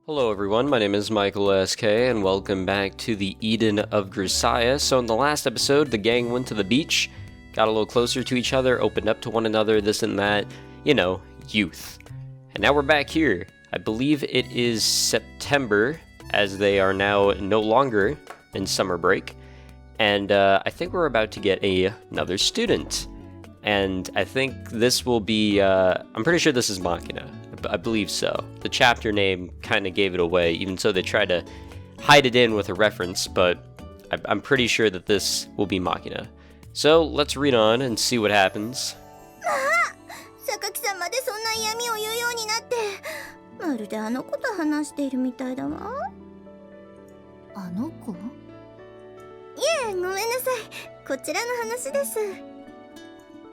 Hello everyone, my name is Michael SK, and welcome back to the Eden of Grisaia. So in the last episode, the gang went to the beach, got a little closer to each other, opened up to one another, this and that, you know, youth. And now we're back here. I believe it is September, as they are now no longer in summer break. And I think we're about to get another student. And I think this will be, I'm pretty sure this is Makina. I believe so. The chapter name kind of gave it away, even so they tried to hide it in with a reference, but I'm pretty sure that this will be Makina. So let's read on and see what happens. 榊さんまでそんな嫌味を言うようになって、まるであの子と話しているみたいだわ。あの子？いえ、ごめんなさい。こちらの話です。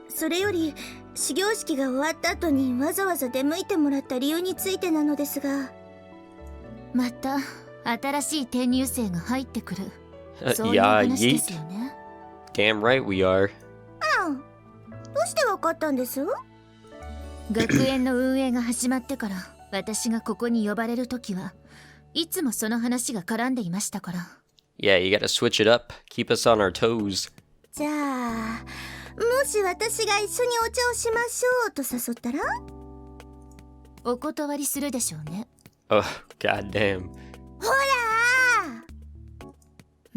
それより始業式が終わった後にわざわざ出向いてもらった理由についてなのですが、また新しい転入生が入ってくる。そういう話ですよね。Damn right we are. ああ、どうしてわかったんです？学園の運営が始まってから私がここに呼ばれるときはいつもその話が絡んでいましたから。Yeah, you gotta switch it up. Keep us on our toes. じゃあ、もし私が一緒にお茶をしましょうと誘ったら？お断りするでしょうね。Oh, goddamn. ほら！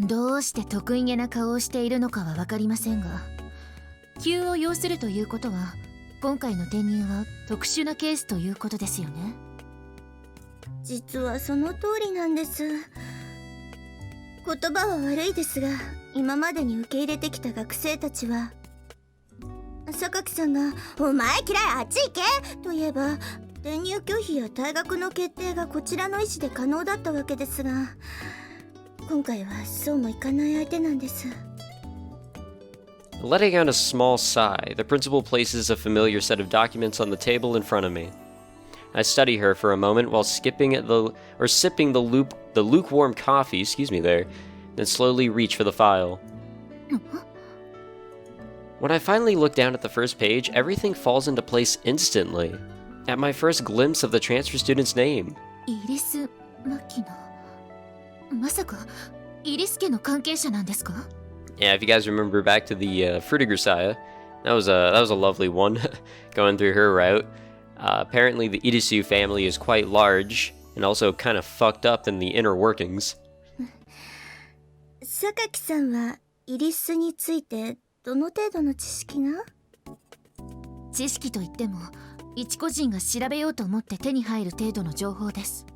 どうして得意げな顔をしているのかはわかりませんが、急を要するということは、今回の転入は特殊なケースということですよね。実はその通りなんです。言葉は悪いですが、今までに受け入れてきた学生たちは、榊さんが「お前嫌い、あっち行け!」と言えば転入拒否や退学の決定がこちらの意思で可能だったわけですが、今回はそうもいかない相手なんです。Letting out a small sigh, the principal places a familiar set of documents on the table in front of me. I study her for a moment while sipping the lukewarm coffee, then slowly reach for the file. When I finally look down at the first page, everything falls into place instantly. At my first glimpse of the transfer student's name. イリス・マキナ。まさかイリス家の関係者なんですか？ Yeah, if you guys remember back to the Fruit of Grisaia, that was a lovely one, going through her route. Apparently the Irisu family is quite large, and also kind of fucked up in the inner workings. 榊さんはイリスについてどの程度の知識が？知識といっても一個人が調べようと思って手に入る程度の情報です。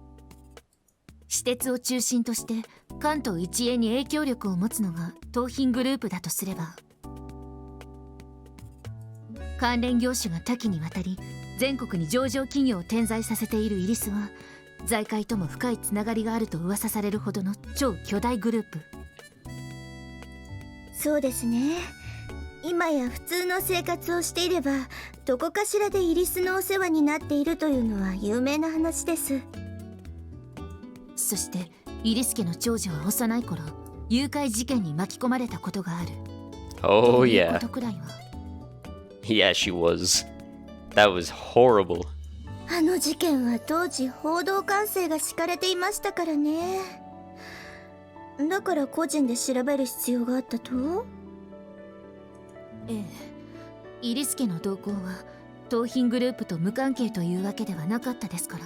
私鉄を中心として関東一円に影響力を持つのが東浜グループだとすれば、関連業種が多岐にわたり全国に上場企業を点在させているイリスは、財界とも深いつながりがあると噂されるほどの超巨大グループ。そうですね。今や普通の生活をしていればどこかしらでイリスのお世話になっているというのは有名な話です。そしてイリス家の長女は幼い頃誘拐事件に巻き込まれたことがある。Oh yeah. ことくらいは。Yeah, she was. That was horrible. あの事件は当時報道管制が敷かれていましたからね。だから個人で調べる必要があったと？ええ、イリス家の動向は東浜グループと無関係というわけではなかったですから。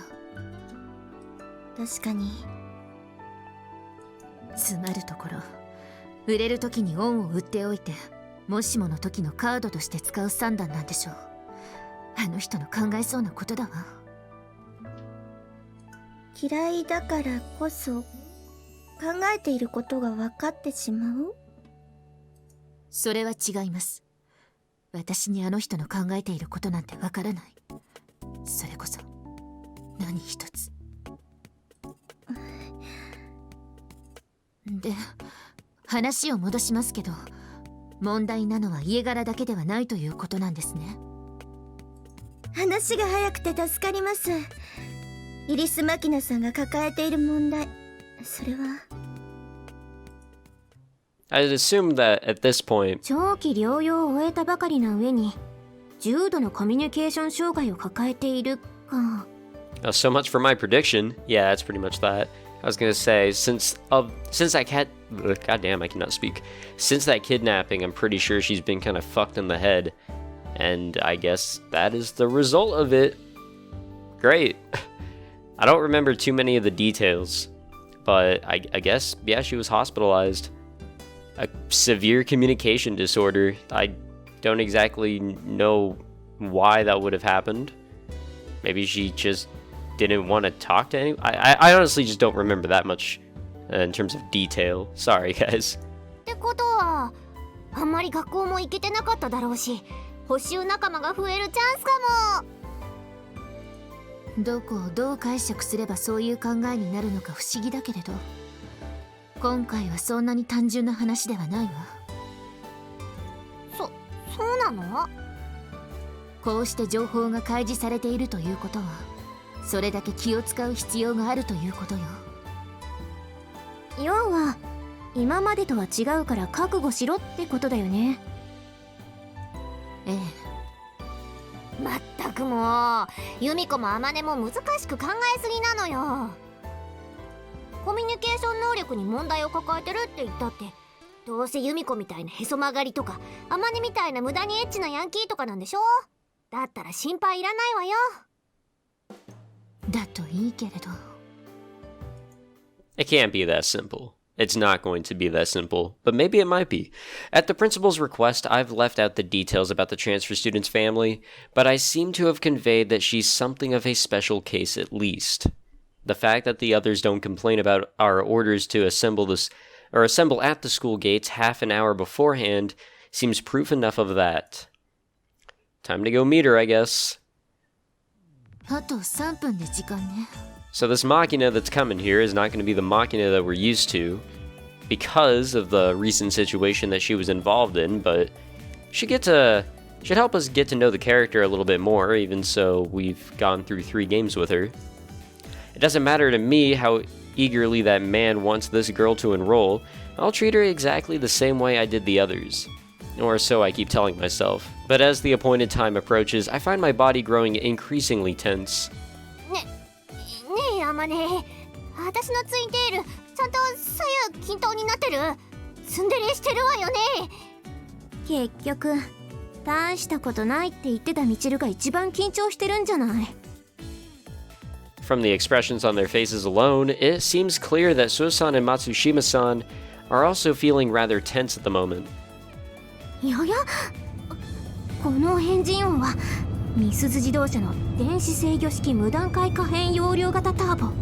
確かに。つまるところ、売れる時に恩を売っておいて、もしもの時のカードとして使う算段なんでしょう。あの人の考えそうなことだわ。嫌いだからこそ考えていることが分かってしまう？それは違います。私にあの人の考えていることなんて分からない。それこそ何一つ。で、話を戻しますけど、問題なのは家柄だけではないということなんですね。話が早くて助かります。イリス・マキナさんが抱えている問題、それは。I'd assume that at this point, 長期療養を終えたばかりな上に重度のコミュニケーション障害を抱えているか。So much for my prediction. Yeah, that's pretty much that. I was gonna say, since that goddamn, I cannot speak. Since that kidnapping, I'm pretty sure she's been kind of fucked in the head, and I guess that is the result of it. Great. I don't remember too many of the details, but I guess, yeah, she was hospitalized. A severe communication disorder. I don't exactly know why that would have happened. Maybe she just didn't want to talk to anyone. I honestly just don't remember that much in terms of detail. Sorry, guys. ってことは、あんまり学校も行けてなかっただろうし、補習仲間が増えるチャンスかも。どこをどう解釈すればそういう考えになるのか不思議だけれど、今回はそんなに単純な話ではないわ。そうなの？こうして情報が開示されているということは、それだけ気を使う必要があるということよ。要は今までとは違うから覚悟しろってことだよね。ええ。まったくもう、由美子も天音も難しく考えすぎなのよ。コミュニケーション能力に問題を抱えてるって言ったって、どうせ由美子みたいなへそ曲がりとか天音みたいな無駄にエッチなヤンキーとかなんでしょ。だったら心配いらないわよ。だといいけれど。It can't be that simple. It's not going to be that simple, but maybe it might be. At the principal's request, I've left out the details about the transfer student's family, but I seem to have conveyed that she's something of a special case at least. The fact that the others don't complain about our orders to assemble at the school gates half an hour beforehand seems proof enough of that. Time to go meet her, I guess. あと3分で時間ね。So this Makina that's coming here is not going to be the Makina that we're used to because of the recent situation that she was involved in, but should help us get to know the character a little bit more, even so we've gone through 3 games with her. It doesn't matter to me how eagerly that man wants this girl to enroll. I'll treat her exactly the same way I did the others. Or so I keep telling myself. But as the appointed time approaches, I find my body growing increasingly tense. ねえ天音、私のツインテールちゃんと左右均等になってる？ツンデレしてるわよね。結局大したことないって言ってたミチルが一番緊張してるんじゃない？ From the expressions on their faces alone, it seems clear that Susan and Matsushima-san are also feeling rather tense at the moment. いやや、このエンジン音はミスズ自動車の電子制御式無段階可変容量型ターボ。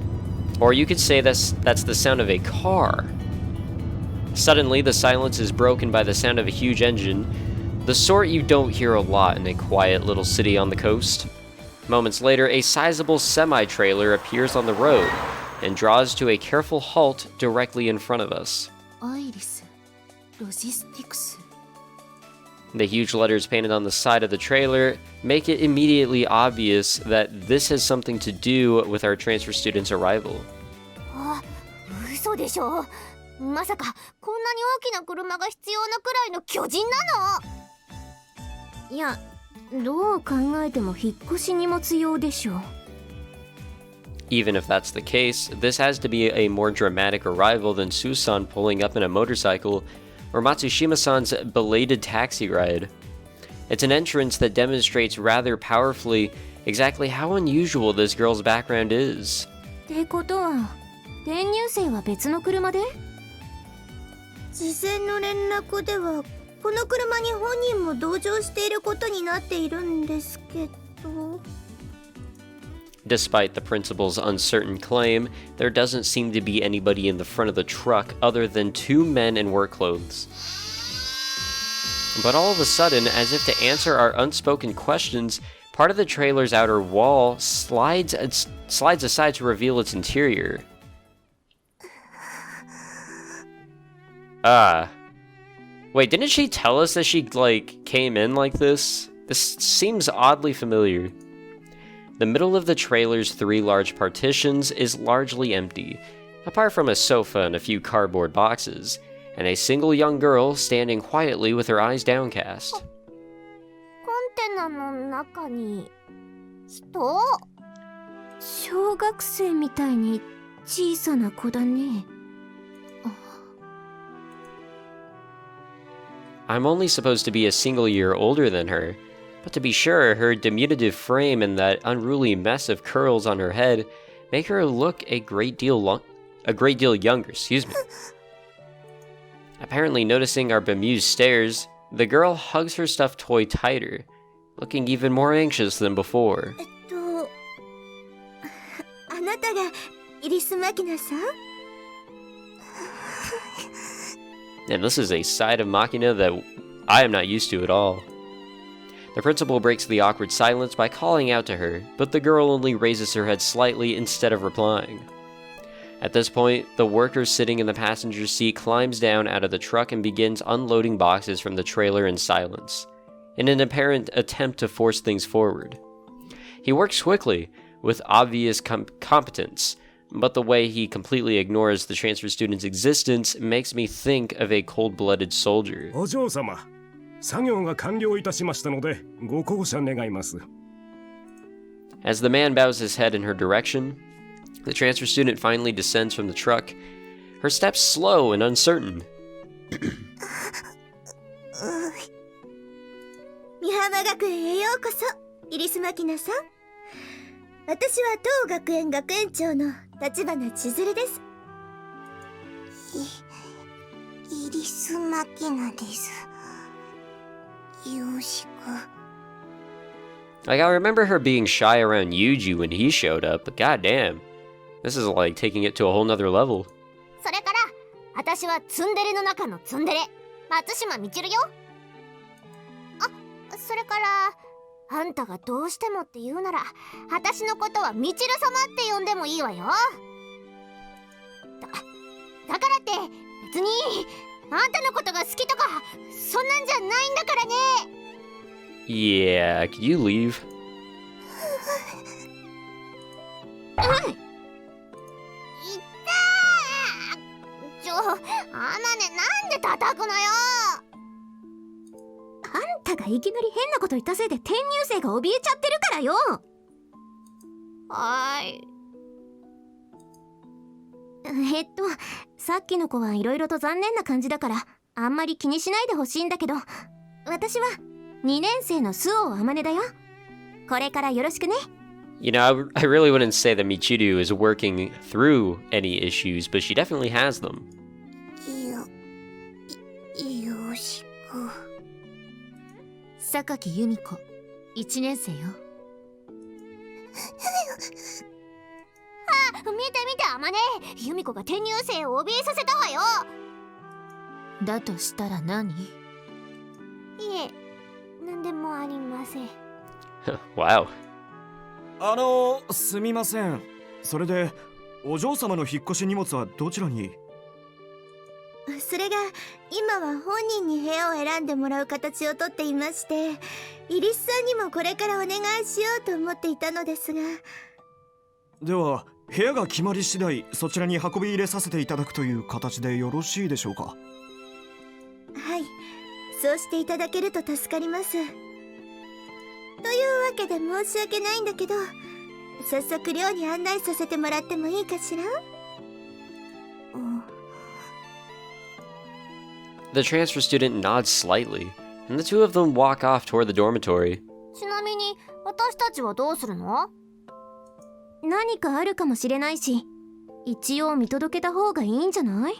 Or you could say that's the sound of a car. Suddenly, the silence is broken by the sound of a huge engine, the sort you don't hear a lot in a quiet little city on the coast. Moments later, a sizable semi-trailer appears on the road and draws to a careful halt directly in front of us. アイリス、ロジスティクス。The huge letters painted on the side of the trailer make it immediately obvious that this has something to do with our transfer student's arrival. あ、嘘でしょ。まさかこんなに大きな車が必要なくらいの巨人なの？いや、どう考えても引っ越し荷物用でしょ。Even if that's the case, this has to be a more dramatic arrival than Susan pulling up in a motorcycle or Matsushima-san's belated taxi ride. It's an entrance that demonstrates rather powerfully exactly how unusual this girl's background is. ってことは、転入生は別の車で？事前の連絡では、この車に本人も同乗していることになっているんですけど。Despite the principal's uncertain claim, there doesn't seem to be anybody in the front of the truck other than 2 men in work clothes. But all of a sudden, as if to answer our unspoken questions, part of the trailer's outer wall slides aside to reveal its interior. Wait, didn't she tell us that she, came in like this? This seems oddly familiar. The middle of the trailer's 3 large partitions is largely empty, apart from a sofa and a few cardboard boxes, and a single young girl standing quietly with her eyes downcast. コンテナの中に人？小学生みたいに小さな子だね。I'm only supposed to be a single year older than her, but to be sure, her diminutive frame and that unruly mess of curls on her head make her look a great deal younger, excuse me. Apparently noticing our bemused stares, the girl hugs her stuffed toy tighter, looking even more anxious than before. あなたがイリス・マキナさん? And this is a side of Makina that I am not used to at all. The principal breaks the awkward silence by calling out to her, but the girl only raises her head slightly instead of replying. At this point, the worker sitting in the passenger seat climbs down out of the truck and begins unloading boxes from the trailer in silence, in an apparent attempt to force things forward. He works quickly, with obvious competence, but the way he completely ignores the transfer student's existence makes me think of a cold-blooded soldier. お嬢様、作業が完了いたしましたので、ご降車願います。 As the man bows his head in her direction, the transfer student finally descends from the truck, her steps slow and uncertain. 美浜学園へようこそ、イリス・マキナさん。私は当学園学園長の立花千鶴です。イリス・マキナです。よろしく。 Like, I remember her being shy around Yuji when he showed up, but goddamn, this is like taking it to a whole nother level. それから、私はツンデレの中のツンデレ、松島みちるよ。あ、それから、あんたがどうしてもって言うなら、私のことはみちる様って呼んでもいいわよ。だからって別にあんたのことが好きとかそんなんじゃないんだからね。 Yeah, could you leave? いったー。あまね、なんで叩くのよ。あんたがいきなり変なこと言ったせいで転入生が怯えちゃってるからよ。はーい。さっきの子はいろいろと残念な感じだからあんまり気にしないでほしいんだけど、私は2年生の周防あまねだよ。これからよろしくね。You know, I really wouldn't say that Michiru is working through any issues, but she definitely has them. よろしく。榊由美子、1年生よ。見て見て、あまね、由美子が転入生を怯えさせたわよ。だとしたら何？いえ、なんでもありません。Wow. すみません。それで、お嬢様の引っ越し荷物はどちらに？それが今は本人に部屋を選んでもらう形をとっていまして、イリスさんにもこれからお願いしようと思っていたのですが。では、部屋が決まり次第、そちらに運び入れさせていただくという形でよろしいでしょうか？はい、そうしていただけると助かります。というわけで申し訳ないんだけど、早速寮に案内させてもらってもいいかしら？The transfer student nods slightly, and the two of them walk off toward the dormitory. ちなみに私たちはどうするの？何かあるかもしれないし、一応見届けた方がいいんじゃない？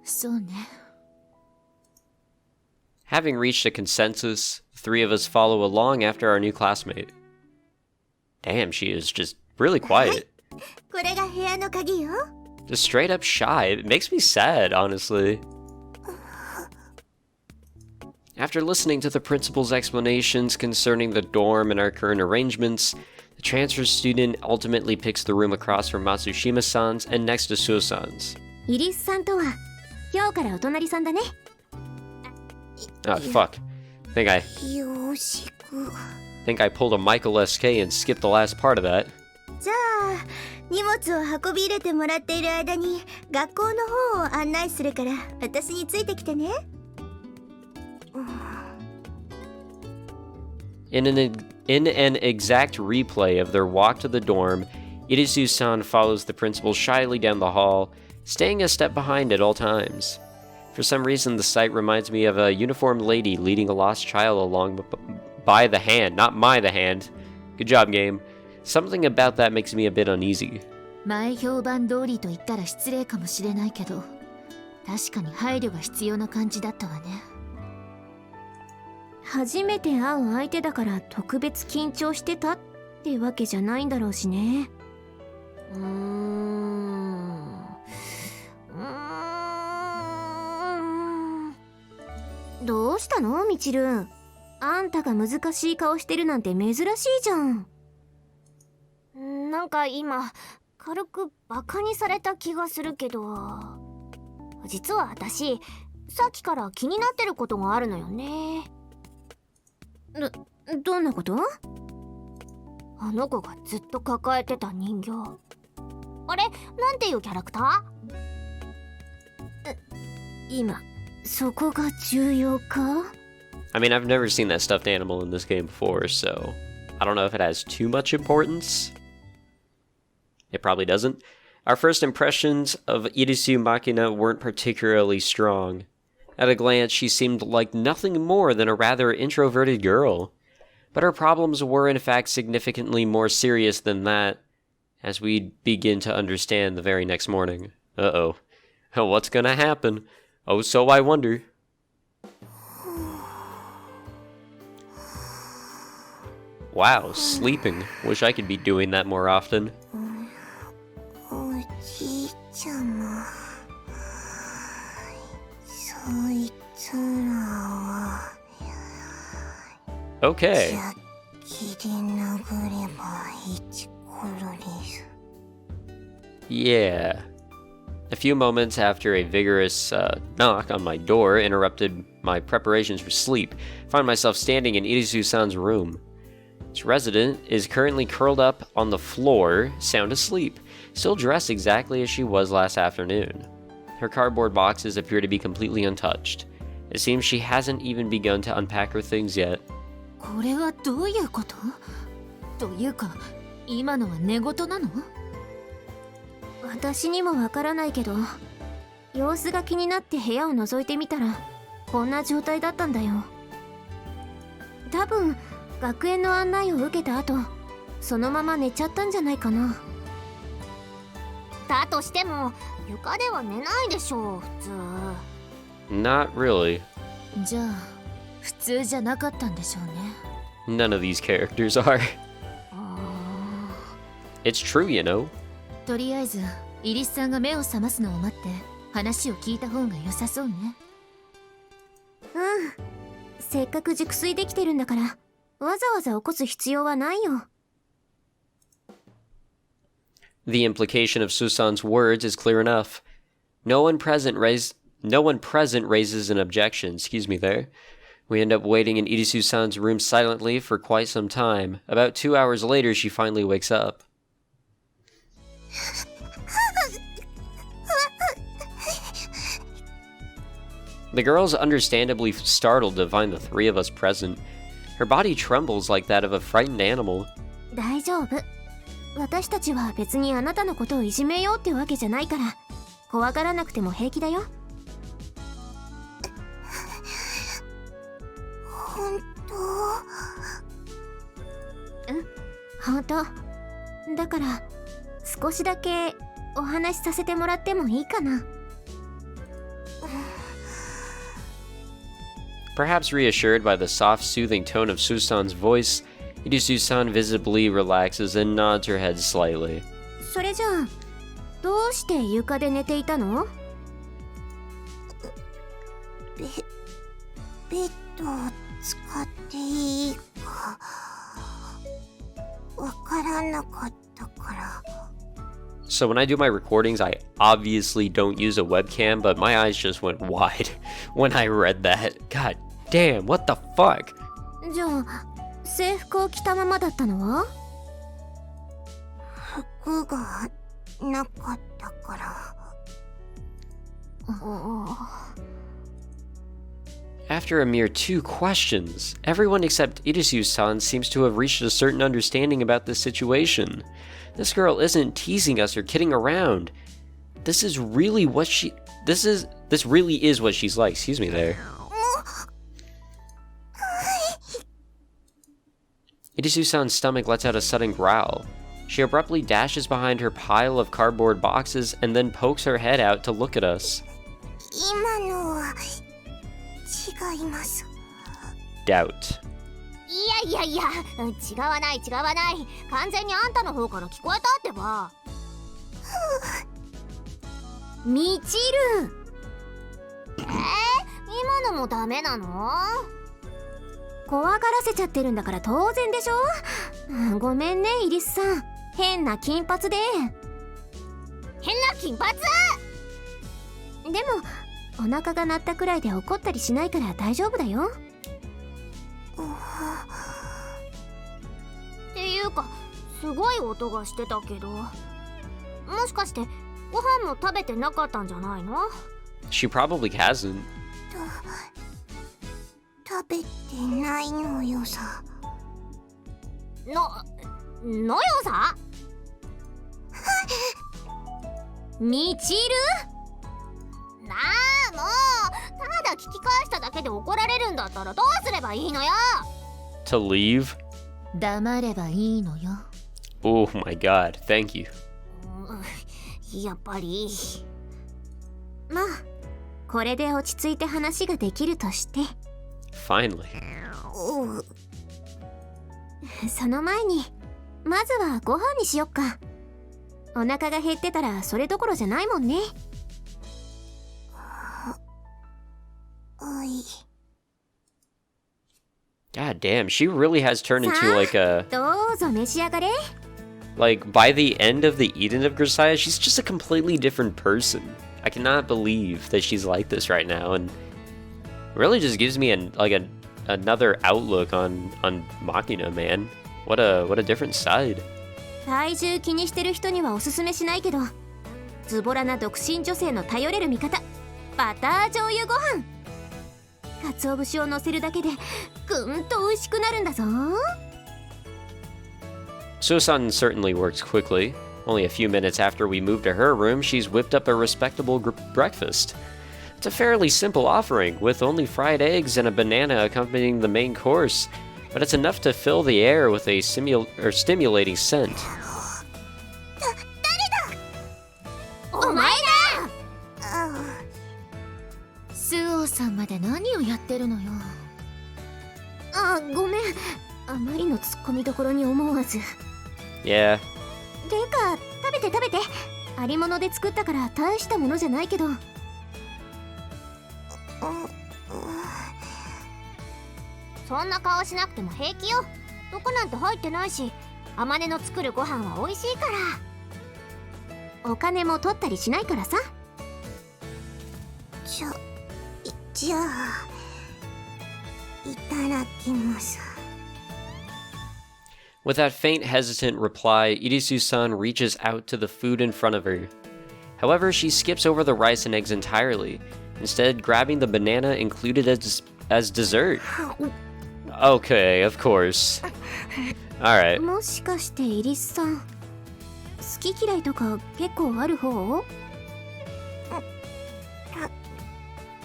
そうね。Having reached a consensus, the three of us follow along after our new classmate. Damn, she is just really quiet. これが部屋の鍵よ。Just straight up shy. It makes me sad, honestly. After listening to the principal's explanations concerning the dorm and our current arrangements, the transfer student ultimately picks the room across from Matsushima-san's and next to Suo-san's. イリスさんとは今日からお隣さんだね。Ah, fuck. Think I よろしく。 pulled a Michael SK and skipped the last part of that. じゃあ荷物を運び入れてもらっている間に学校の方を案内するから私についてきてね。In an In an exact replay of their walk to the dorm, Irisu-san follows the principal shyly down the hall, staying a step behind at all times. For some reason, the sight reminds me of a uniformed lady leading a lost child along by the hand, not by the hand. Good job, game. Something about that makes me a bit uneasy. 前評判通りと言ったら失礼かもしれないけど、確かに配慮が必要な感じだったわね。初めて会う相手だから特別緊張してたってわけじゃないんだろうしね。どうしたのみちる？あんたが難しい顔してるなんて珍しいじゃん。なんか今軽くバカにされた気がするけど、実は私さっきから気になってることがあるのよね。どんなこと？あの子がずっと抱えてた人形。あれ、なんていうキャラクター？今そこが重要か？ I mean, I've never seen that stuffed animal in this game before, so I don't know if it has too much importance. It probably doesn't. Our first impressions of Irisu Makina weren't particularly strong. At a glance, she seemed like nothing more than a rather introverted girl. But her problems were in fact significantly more serious than that, as we begin to understand the very next morning. Uh-oh. What's gonna happen? Oh, so I wonder. Wow, sleeping. Wish I could be doing that more often. Okay. Yeah. A few moments after a vigorous knock on my door interrupted my preparations for sleep, I find myself standing in Irisu-san's room. Its resident is currently curled up on the floor, sound asleep, still dressed exactly as she was last afternoon. Her cardboard boxes appear to be completely untouched. It seems she hasn't even begun to unpack her things yet. これはどういうこと？というか、今のは寝言なの？私にもわからないけど、様子が気になって部屋を覗いてみたらこんな状態だったんだよ。多分学園の案内を受けた後、そのまま寝ちゃったんじゃないかな。だとしても床では寝ないでしょう、普通。 Not really. じゃあ普通じゃなかったんでしょうね。 None of these characters are. It's true, you know. とりあえずイリスさんが目を覚ますのを待って話を聞いた方が良さそうね。せっかく熟睡できてるんだからわざわざ起こす必要はないよ。 The implication of Susan's words is clear enough. No one present raises an objection. Excuse me there. We end up waiting in Irisu-san's room silently for quite some time. About 2 hours later, she finally wakes up. The girl's understandably startled to find the three of us present. Her body trembles like that of a frightened animal. 大丈夫。私たちは別にあなたのことをいじめようってわけじゃないから怖がらなくても平気だよ。本当？うん、本当。だから少しだけお話しさせてもらってもいいかな。Perhaps reassured by the soft, soothing tone of Susan's voice, Irisu-san visibly relaxes and nods her head slightly. それじゃあどうして床で寝ていたの？ベッドを使っていいかわからなかったから。 So when I do my recordings, I obviously don't use a webcam, but my eyes just went wide when I read that. God damn, what the fuck? じゃあ制服を着たままだったのは？服がなかったから。After a mere 2 questions, everyone except Irisu-san seems to have reached a certain understanding about this situation. This girl isn't teasing us or kidding around. This really is what she's like. Excuse me there. Irisu-san's stomach lets out a sudden growl. She abruptly dashes behind her pile of cardboard boxes and then pokes her head out to look at us. Doubt. いや違わない。完全にあんたの方から聞こえたってば。みちる。今のもダメなの？怖がらせちゃってるんだから当然でしょ。ごめんねイリスさん、変な金髪で。変な金髪？でもお腹が鳴ったくらいで怒ったりしないから大丈夫だよ。っていうかすごい音がしてたけど、もしかしてご飯も食べてなかったんじゃないの？ She probably hasn't. 食べてないのよさ。のよさ？みちる？なあもう、ただ聞き返しただけで怒られるんだったらどうすればいいのよ。 To leave? 黙ればいいのよ。 Oh my god, thank you. やっぱり。まあこれで落ち着いて話ができるとして。 Finally. その前にまずはご飯にしよっか。お腹が減ってたらそれどころじゃないもんね。God damn, she really has turned into like a... どうぞ召し上がれ。 Like, by the end of the Eden of Grisaia, she's just a completely different person. I cannot believe that she's like this right now, and really just gives me another outlook on Makina, man. What a different side. 体重気にしてる人にはおすすめしないけど、ズボラな独身女性の頼れる味方、バター醤油ご飯。鰹節を乗せるだけでぐんと美味しくなるんだぞ。 Susan certainly works quickly. Only a few minutes after we move to her room, she's whipped up a respectable breakfast. It's a fairly simple offering, with only fried eggs and a banana accompanying the main course, but it's enough to fill the air with a stimulating scent. お前だ。スオさんまで何をやってるのよ。ごめん、あまりのツッコミどころに思わず。 Yeah. てか食べて。ありもので作ったから大したものじゃないけど。そんな顔しなくても平気よ。毒なんて入ってないし、あまねの作るご飯は美味しいから。お金も取ったりしないからさ。じゃあいただきます。 With that faint, hesitant reply, Irisu-san reaches out to the food in front of her. However, she skips over the rice and eggs entirely, instead grabbing the banana included as dessert. Okay, of course. Alright. もしかしてイリスさん、好き嫌いとか結構ある方？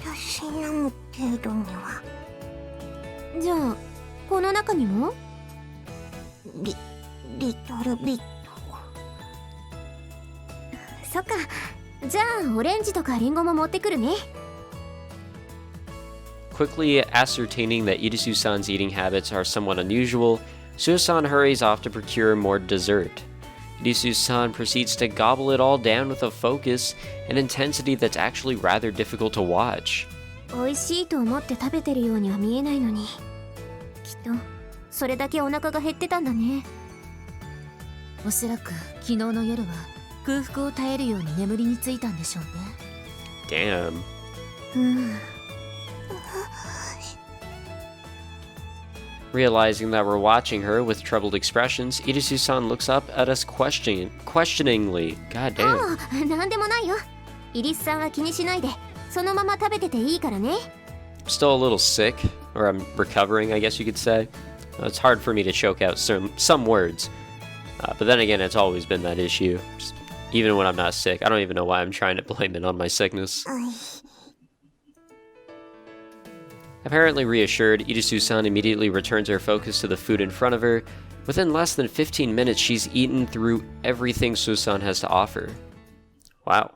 たしなむ程度には。じゃあこの中にも？リトルビット。そっか、じゃあオレンジとかリンゴも持ってくるね。 Quickly ascertaining that Irisu-san's eating habits are somewhat unusual, Susan hurries off to procure more dessert. Irisu-san proceeds to gobble it all down with a focus and intensity that's actually rather difficult to watch. 美味しいと思って食べてるようには見えないのに、きっとそれだけお腹が減ってたんだね。おそらく昨日の夜は空腹を耐えるように眠りについたんでしょうね。 Damn. Realizing that we're watching her with troubled expressions, Irisu-san looks up at us questioningly. God damn. なんでもないよ。イリスさんは気にしないで、そのまま食べてていいからね。still a little sick, or I'm recovering, I guess you could say. It's hard for me to choke out some words. But then again, it's always been that issue. Just, even when I'm not sick. I don't even know why I'm trying to blame it on my sickness. Apparently reassured, Irisu-san immediately returns her focus to the food in front of her. Within less than 15 minutes, she's eaten through everything Susan has to offer. Wow.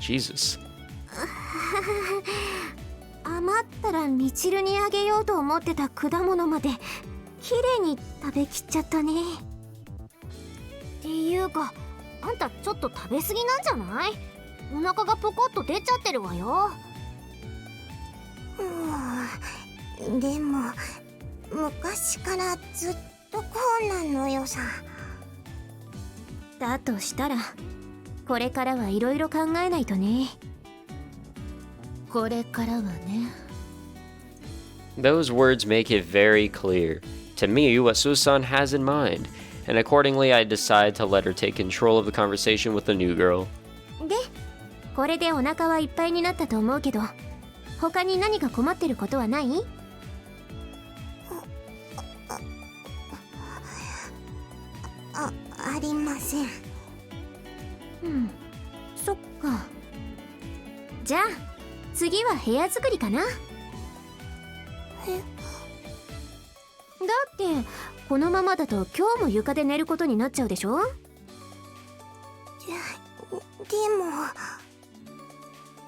Jesus. 余ったらみちるにあげようと思ってた果物まで綺麗に食べきっちゃったね。っていうか、あんたちょっと食べ過ぎなんじゃない？お腹がポコッと出ちゃってるわよ。でも昔からずっとこうなのよさ。だとしたらこれからはいろいろ考えないとね。これからはね。Those words make it very clear to me what Susan has in mind, and accordingly I decide to let her take control of the conversation with the new girl. で、これでお腹はいっぱいになったと思うけど、他に何か困ってることはない？ありません。そっか。じゃあ次は部屋作りかな。だってこのままだと今日も床で寝ることになっちゃうでしょ。でも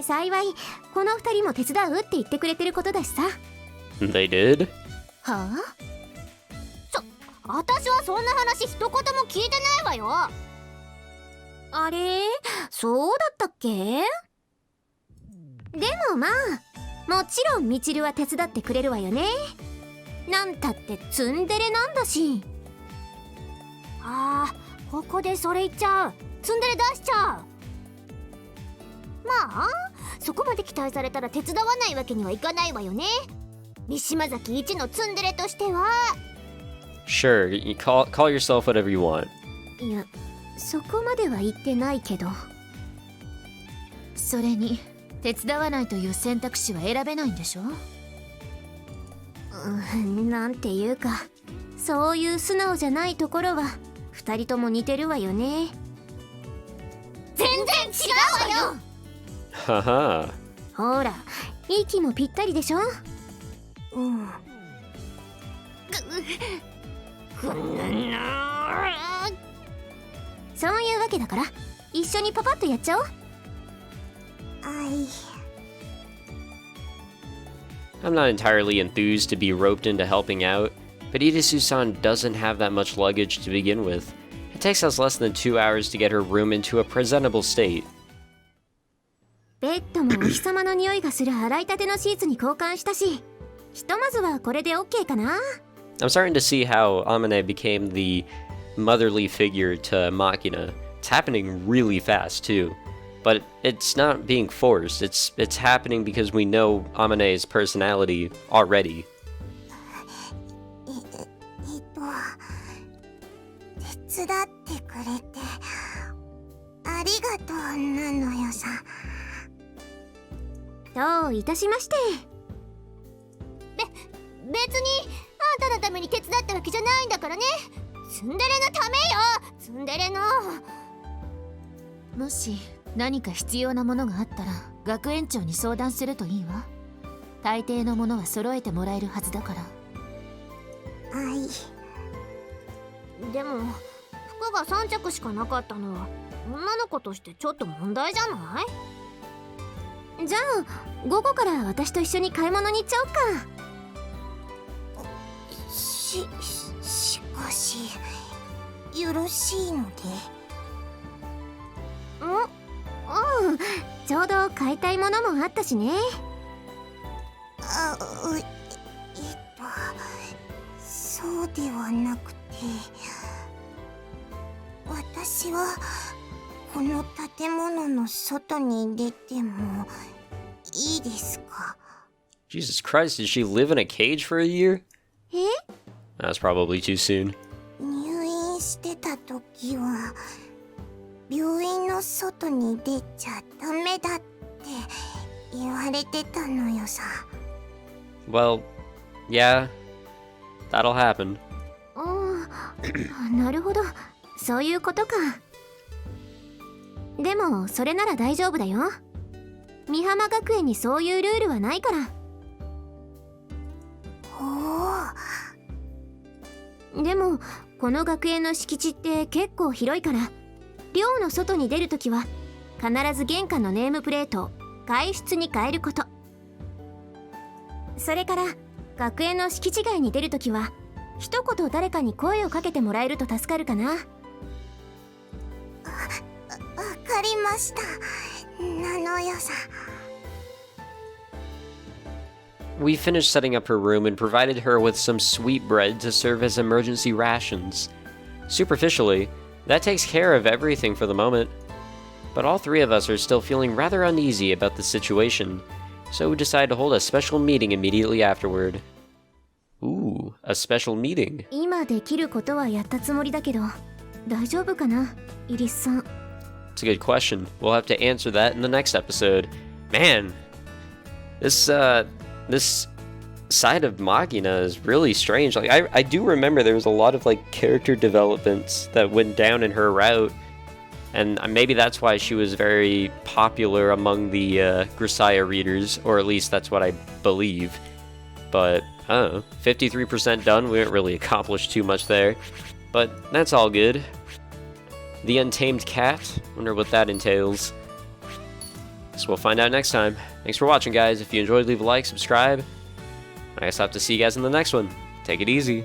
幸いこの2人も手伝うって言ってくれてることだしさ。 They did? はあ？私はそんな話一言も聞いてないわよ。あれ？そうだったっけ？でもまあもちろんみちるは手伝ってくれるわよね。なんたってツンデレなんだし。ここでそれ言っちゃう。ツンデレ出しちゃう。まあそこまで期待されたら手伝わないわけにはいかないわよね。三島崎一のツンデレとしては。Sure, you call yourself whatever you want. いや、そこまでは言ってないけど。それに手伝わないという選択肢は選べないんでしょ。なんていうか、そういう素直じゃないところは2人とも似てるわよね。全然違うわよ。はは。ほら、息もぴったりでしょ。そういうわけだから一緒にパパッとやっちゃおう。I'm not entirely enthused to be roped into helping out, but Irisu-san doesn't have that much luggage to begin with. It takes us less than 2 hours to get her room into a presentable state. ベッドもお日様の匂いがする洗いたてのシーツに交換したし、ひとまずはこれで OK かな。I'm starting to see how Amane became the motherly figure to Makina. It's happening really fast too. But it's not being forced. It's happening because we know Amane's personality already. 手伝ってくれてありがとうなのよさ。どういたしまして。別にあんたのために手伝ったわけじゃないんだからね。ツンデレのためよ。ツンデレの。もし何か必要なものがあったら学園長に相談するといいわ。大抵のものは揃えてもらえるはずだから。でも服が3着しかなかったのは女の子としてちょっと問題じゃない？じゃあ午後から私と一緒に買い物に行っちゃおうか。しかしよろしいので。ちょうど買いたいものもあったしね。そうではなくて、私はこの建物の外に出てもいいですか？ Jesus Christ, did she live in a cage for a year? え？ That's probably too soon. 入院してた時は病院の外に出ちゃダメだって言われてたのよさ。 Well, yeah, that'll happen. なるほど、そういうことか。でもそれなら大丈夫だよ。美浜学園にそういうルールはないから。でもこの学園の敷地って結構広いから、寮の外に出るときは必ず玄関のネームプレートを外出に変えること。それから学園の敷地外に出るときは一言誰かに声をかけてもらえると助かるかな。わかりました。なのよさ。We finished setting up her room and provided her with some sweetbread to serve as emergency rations. Superficially, that takes care of everything for the moment. But all three of us are still feeling rather uneasy about the situation, so we decided to hold a special meeting immediately afterward. Ooh, a special meeting. 今できることはやったつもりだけど、大丈夫かな、イリスさん。 It's a good question. We'll have to answer that in the next episode. Man, this side of Makina is really strange. Like I do remember there was a lot of like character developments that went down in her route, and maybe that's why she was very popular among the Grisaia readers, or at least that's what I believe. But I don't know, 53% done. We didn't really accomplish too much there, but that's all good. The Untamed Cat, wonder what that entails. So we'll find out next time. Thanks for watching, guys. If you enjoyed, leave a like, subscribe. I guess I'll have to see you guys in the next one. Take it easy.